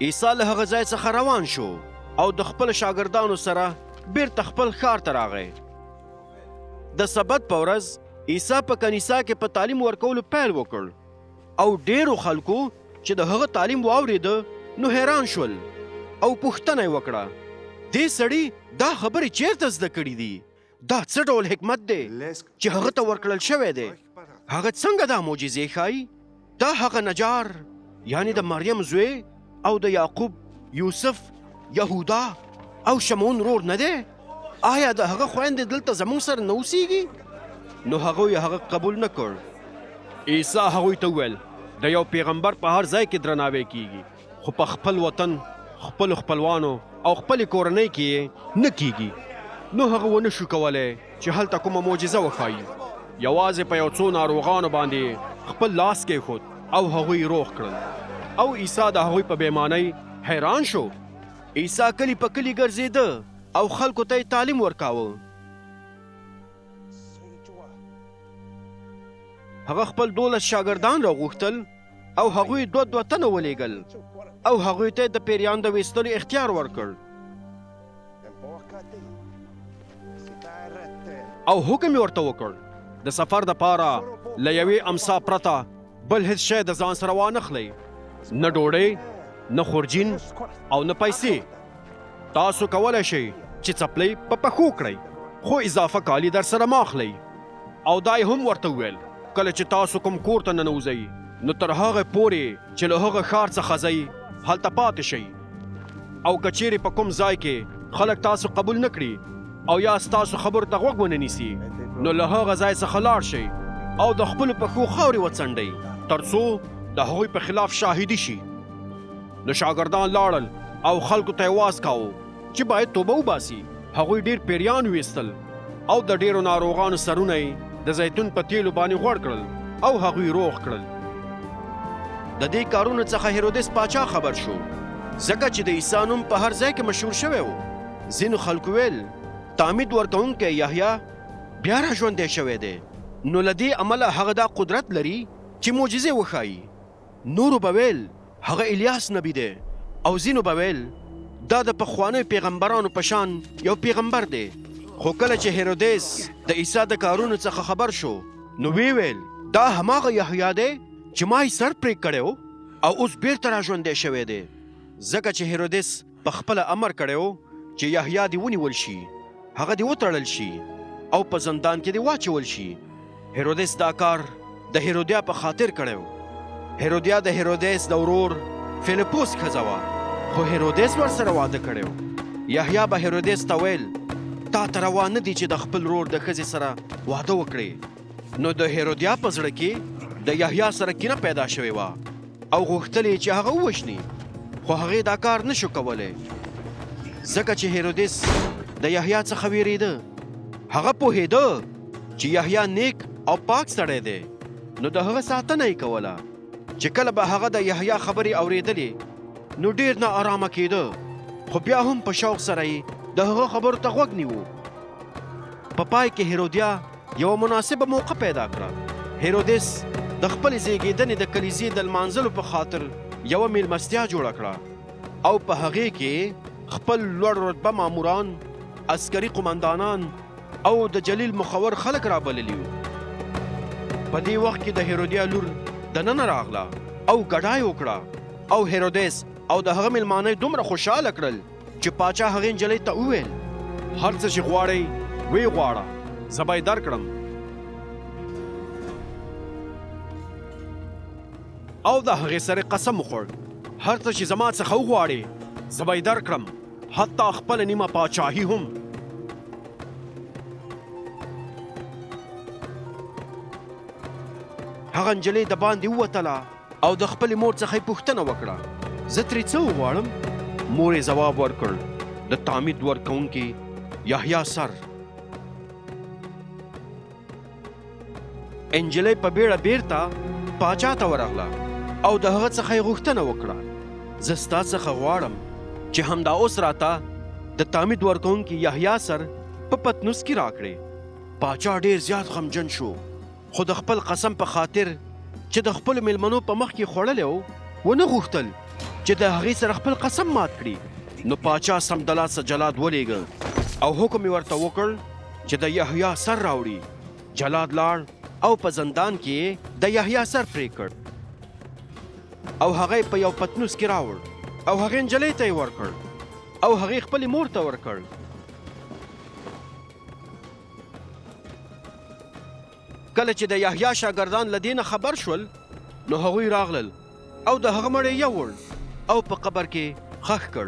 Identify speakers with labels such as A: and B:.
A: عیسی له هغه ځای څخه روان شو او د خپل شاګردانو سره بیرته خپل ښار ته راغی. د سبت په ورځ عیسی په کنیسه کې په تعلیم ورکولو پیل وکړ او ډیرو خلکو چې د هغه تعلیم واورېده نو حیران شول او پوښتنه یې وکړه، دې سړي دا خبرې چیرته زده کړي دي؟ دا څه ډول حکمت دی چې هغه ته ورکړل شوی دی؟ هغه څنګه دا معجزې ښایي؟ دا هغه نجار یعنی د مریم زوی او د یعقوب، یوسف، یهودا او شمعون رور نه دی؟ آیا د هغه خویندې دلته زموږ سره نه اوسیږي؟ نو هغوی هغه قبول نه کړ. عیسی هغوی ته وویل د یو پیغمبر په هر ځای کې درناوی کیږي، خو په خپل وطن، خپلو خپلوانو او خپلې کورنۍ کې یې نه کیږي. نو هغه ونه شو کولی چې هلته کومه معجزه وښایي. یوازې په یو څو ناروغانو باندې خپل لاس کېښود او هغوی روغ کړل او عیسی د هغوی په بېمانۍ حیران شو. عیسی کلی په کلی ګرځېده او خلکو ته یې تعلیم ورکاوه. هغه خپل 12 شاګردان راغوښتل او هغوی 2 تنه ولېږل او هغوی ته د پیریان د ویستلو اختیار ورکړ او حکم یې ورته وکړ د سفر دپاره له یوې امسا پرته بل هیڅ شی د ځان سره وانخلئ، نه ډوډۍ، نه خورجین او نه پیسې. تاسو کولی شئ چې څپلۍ په پښو کړئ خو اضافه کالي در سره مه اخلئ. او دا یې هم ورته وویل کله چې تاسو کوم کور ته ننوځئ نو تر هغې پورې چې له هغه ښار څخه ځئ هلته پاتې شئ. او که چیرې په کوم ځای کې خلک تاسو قبول نه کړي او یا ستاسو خبرو ته غوږ ونه نیسي نو له هغه ځای څخه لاړ شئ او د خپلو پښو خاورې وڅنډئ تر څو د هغوی په خلاف شاهدي شي. نو شاګردان لاړل او خلکو ته یې واز کاوه چې باید توبه وباسي. هغوی ډیر پیریان ویستل او د ډیرو ناروغانو سرونه یې د زیتون په تیلو باندې غوړ کړل او هغوی روغ کړل. د دې کارونو څخه هیرودس پاچا خبر شو ځکه چې د عیسی نوم په هر ځای کې مشهور شوی و. ځینو خلکو ویل تعمید ورکوونکی یحیی بیا را ژوندی شوی دی، نو له دې امله هغه دا قدرت لري چې معجزې وښایي. نورو به ویل هغه الیاس نبی دی او ځینو به ویل دا د پخوانیو پیغمبرانو په شان یو پیغمبر دی. خو کله چې هیرودس د عیسی د کارونو څخه خبر شو نو ویل دا هماغه یحیی دی چې ما یې سر پرې کړی او اوس بیرته را ژوندی شوی دی. ځکه چې هیرودس په خپله امر کړی چې یحیی دې ونیول شي، هغه دې وتړل شي او په زندان کې دې واچول شي. هیرودس دا کار د هیرودیا په خاطر کړی. هیرودیا د هیرودس د ورور فیلیپوس ښځه وه خو هیرودس ورسره واده کړی. یحیی به هیرودس ته ویل تا ته روا نه دي چې د خپل ورور د ښځې سره واده وکړې. نو د هیرودیا په زړه کې د یحیی سره کینه پیدا شوې وه او غوښتل یې چې هغه ووژني، خو هغې دا کار نه شو کولی ځکه چې هیرودس د یحیی څخه ویرېده. هغه پوهېده چې یحیی نیک او پاک سړی دی نو د هغه ساتنه یې کوله. چې کله به هغه د یحیی خبرې اورېدلې نو ډېر نا ارامه کېده خو بیا هم په شوق سره یې د هغه خبرو ته غوږ نیو. په پای کې هیرودیا یوه مناسبه موقع پیدا کړه. هیرودس د خپلې زیږېدنې د کلیزې د لمانځلو په خاطر یوه میلمستیا جوړه کړه او په هغې کې خپل لوړ رتبه ماموران، عسکري قمندانان او د جلیل مخور خلک رابللي وو. په دې وخت کې د هیرودیا لور دننه راغله او ګډای وکړه او هیرودس او د هغه میلمانه دومره خوشحاله کړل چې پاچا هغې نجلۍ ته وویل هر څه چې غواړئ ویې غواړه، زه به یې درکړم. او د هغې سره قسم وخوړ هر څه چې زما څخه وغواړې زه به یې درکړم، حتی خپله نیمه پاچاهي هم. هغه نجلۍ د باندې ووتله او د خپلې مور څخه یې پوښتنه وکړه زه ترې څه وغواړم؟ مور یې ځواب ورکړ د تعمید ورکوونکي یحیی سر. نجلۍ په بیړه بیرته پاچا ته ورغله او د هغه څخه یې غوښتنه وکړه زه ستا څخه غواړم چې همدا اوس راته د تعمید ورکوونکي یحیی سر په پتنوس کې راکړې. پاچا ډېر زیات غمجن شو خو د خپل قسم په خاطر چې د خپلو میلمنو په مخ کې خوړلی و ونه غوښتل چې د هغې سره خپل قسم مات کړي. نو پاچا سمدلاسه جلاد ولېږه او حکم یې ورته وکړ چې د یحیی سر راوړي. جلاد لاړ او په زندان کې د یحیی سر پرې کړ او هغه په یو پتنوس کې راوړ او هغې نجلۍ ته یې ورکړ او هغې خپلې مور ته ورکړ. کله چې د یحیی شاګردان له دې نه خبر شول نو هغوی راغلل او د هغه مړی یوړ او په قبر کې ښخ کړ.